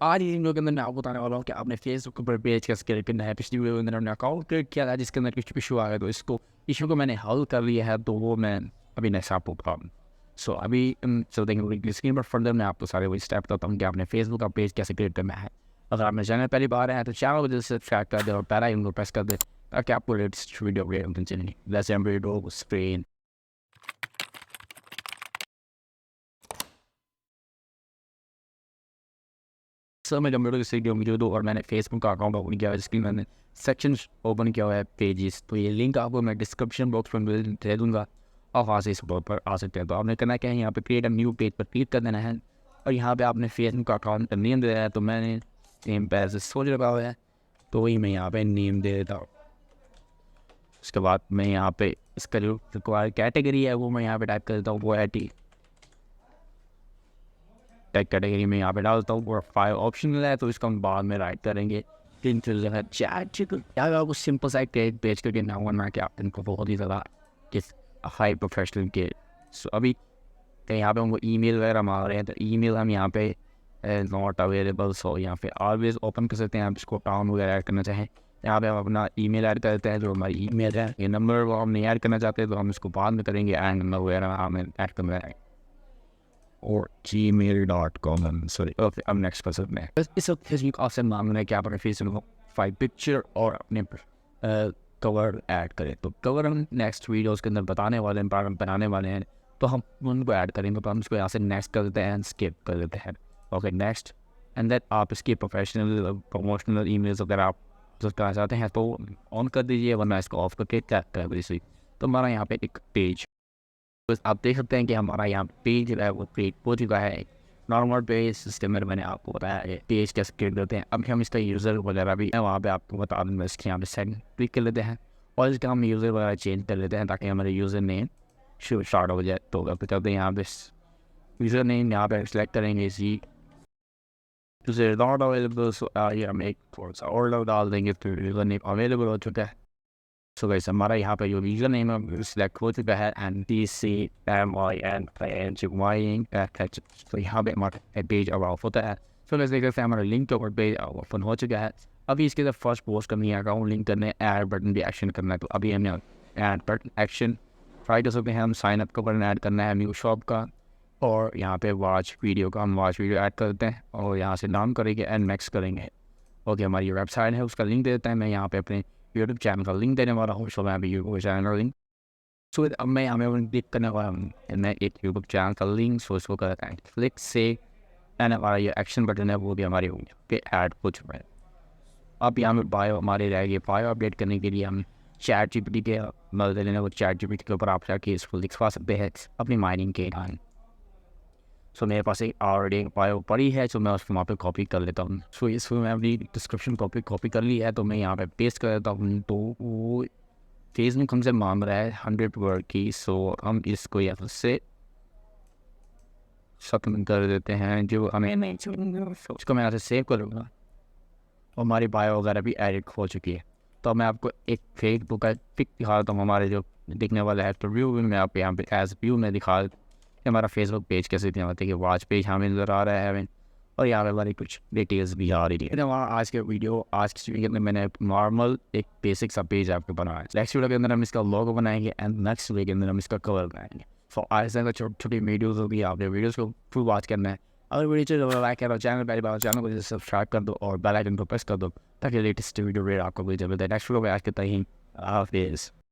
आज इस वीडियो के अंदर मैं आपको बताने वाला हूँ कि आपने फेसबुक पर पेज कैसे क्रिएट करना है। पिछली वीडियो के अंदर हमने अकाउंट क्रिएट किया था जिसके अंदर कुछ इशू आ गया, तो इसको इशू को मैंने हल कर लिया है, तो वो मैं अभी नेक्स्ट आपको बताऊँ। सो अभी चलते हैं स्क्रीन पर। फर्दर मैं आपको सारे वही स्टेप बताता हूँ कि आपने फेसबुक का पेज कैसे क्रिएट करना है। अगर आपने चैनल पहली बार आया है तो चैनल को जल्दी से सब्सक्राइब कर दे और बेल आइकन को प्रेस कर दे ताकि आपको लेटेस्ट वीडियो अपडेट चलेंगे। वैसे हम वीडियो स्क्रीन सर मैं कंप्यूटर की सीट मौजूद हूँ और मैंने फेसबुक का अकाउंट ओपन किया है जिसकी मैंने सेक्शन ओपन किया हुआ है पेजेस। तो ये लिंक आपको मैं डिस्क्रिप्शन बॉक्स में दे दूँगा, आप वहाँ से इस ब्लॉग पर आ सकते हैं। तो आपने करना क्या है, यहाँ पे क्रिएट अ न्यू पेज पर क्लिक कर देना है और यहाँ पे आपने फेसबुक का अकाउंट का नेम दे देना है। तो मैंने नेम पे ऐसे सोच रखा हुआ है, तो वही मैं यहाँ पे नेम दे देता हूँ। उसके बाद मैं यहाँ पे इसका जो रिक्वायर्ड कैटेगरी है वो मैं यहाँ पे टाइप कर देता हूँ, वो है टेक कैटेगरी में यहाँ पे डालता हूँ। और 5 ऑप्शनल है तो इसका हम बाद में राइट करेंगे। 3 चीज़ें हैं चैट यार, आपको सिंपल सा एक पेज करके ना होना कि आप इनको बहुत ही ज़्यादा किस हाई प्रोफेशनल के। सो अभी तो यहाँ पे हमको ईमेल वगैरह मांग रहे हैं, तो ईमेल हम यहाँ पे नॉट अवेलेबल, सो यहाँ पे ऑलवेज ओपन कर सकते हैं। आप इसको टाउन वगैरह ऐड करना चाहें, यहाँ पे हम अपना ईमेल ऐड कर देते हैं। जो हमारी ईमेल है, ये नंबर वो हम नहीं ऐड करना चाहते तो हम इसको बाद में करेंगे। एंड नंबर वगैरह हमें ऐड करना है और gmail.com। सॉरी, ओके अब नेक्स्ट पर सकते हैं। बस इस वक्त फेसबुक आपसे मांगना है कि आप अपने फेसबुक 5 पिक्चर और अपने कवर ऐड करें। तो कवर हम नेक्स्ट वीडियोस के अंदर बताने वाले हैं, बनाने वाले हैं, तो हम उनको ऐड करेंगे। तो हम इसको यहाँ से नेक्स्ट कर देते हैं, स्किप कर देते हैं। ओके नेक्स्ट, एंड देन आप इसकी प्रोफेशनल प्रमोशनल ईमेल्स अगर आप जो करना चाहते हैं तो ऑन कर दीजिए, वरना इसको ऑफ करके चेक कर दीजिए। तो हमारा यहाँ पे एक पेज, बस आप देख सकते हैं कि हमारा यहाँ पेज जो है वो क्रिएट हो चुका है। नॉर्मल पेज सिस्टम में मैंने आपको बताया है पेज कैसे क्रिएट करते हैं। अभी हम इसका यूज़र वगैरह भी है वहाँ पे आपको बता दूँगा। इसके यहाँ पे सेटिंग क्लिक कर लेते हैं और इसका हम यूज़र वगैरह चेंज कर लेते हैं ताकि हमारे यूज़र नेम स्टार्ट हो जाए। तो अब चलते हैं यहाँ पे यूज़र नेम यहाँ पे सेलेक्ट करेंगे, इसी यूज़र नॉट अवेलेबल, सो ये हम एक थोड़ा सा और डाल देंगे तो यूज़र नेम अवेलेबल हो चुका है। सो गाइस हमारा यहाँ पे जो यूज़र नेम है सिलेक्ट हो चुका है, एंड DCMYNFANGYING। तो यहाँ पे हमारा पेज अराउंड होता है। सो गाइस देख सकते हैं हमारा लिंक और पेज ओपन हो चुका है। अभी इसके अंदर फर्स्ट पोस्ट करनी है, अकाउंट लिंक करने, ऐड बटन भी एक्शन करना है। तो अभी हमने ऐड बटन एक्शन ट्राई कर सकते हैं। हम साइन अप का बटन ऐड करना है न्यू शॉप का, और यहाँ पे वॉच वीडियो का हम वॉच वीडियो ऐड करते हैं और यहाँ से डाउन करेंगे एंड नेक्स्ट करेंगे। ओके हमारी वेबसाइट है उसका लिंक दे देता है। मैं यहाँ पे अपने यूट्यूब चैनल का लिंक देने वाला हूँ, सो मैं अभी यूट्यूब चैनल का लिंक, सो अब मैं यहाँ पे क्लिक करने वाला हूँ। मैं एक यूट्यूब चैनल का लिंक, सो इसको करता है क्लिक से, एंड हमारा ये एक्शन बटन है वो भी हमारे पे ऐड हो चुका है। अब यहाँ पे बायो हमारे रहेगी, बायो अपडेट करने के लिए हम चैट जीपीटी के मदद लेना, वो चैट जीपीटी के ऊपर आप जाके इसको लिखवा सकते हैं अपनी माइनिंग के टाइम। सो मेरे पास एक ऑलरेडी एक बायो पड़ी है, सो मैं उसको वहाँ पे कॉपी कर लेता हूँ। सो इसको मैं अपनी डिस्क्रिप्शन कॉपी कर ली है, तो मैं यहाँ पे पेस्ट कर देता हूँ। तो वो फेसबुक हमसे मांग रहा है 100 वर्ड की, सो हम इसको यहाँ से खत्म कर देते हैं। जो हमें नहीं इसको मैं यहाँ से सेव करूँगा और हमारी बायो वगैरह भी एडिट हो चुकी है। तो मैं आपको एक फेसबुक का पिक दिखा देता हूँ हमारे जो दिखने वाला है। तो व्यू में मैं आप यहाँ पे एज व्यू में दिखा कि हमारा फेसबुक पेज कैसे दिखने वाला है कि वॉच पेज हमें नज़र आ रहा है हमें, और यहाँ पे हमारी कुछ डिटेल्स भी आ रही है। वहाँ आज की वीडियो के अंदर मैंने नॉर्मल एक बेसिक सा पेज आपको बनाया है। नेक्स्ट वीडियो के अंदर हम इसका लोगो बनाएंगे एंड नेक्स्ट वीडियो के अंदर हम इसका कवर बनाएंगे। सो आज तक छोटी छोटी वीडियोज़ होगी, आपने वीडियोज़ को फुल वॉच करना है। अगर वीडियो चलो लाइक करो, चैनल पहली बार चैनल को सब्सक्राइब कर दो और बेल आइकन को प्रेस कर दो ताकि लेटेस्ट वीडियो आपको मिल जाए। नेक्स्ट वीडियो में आज के तक ही हाफिज़।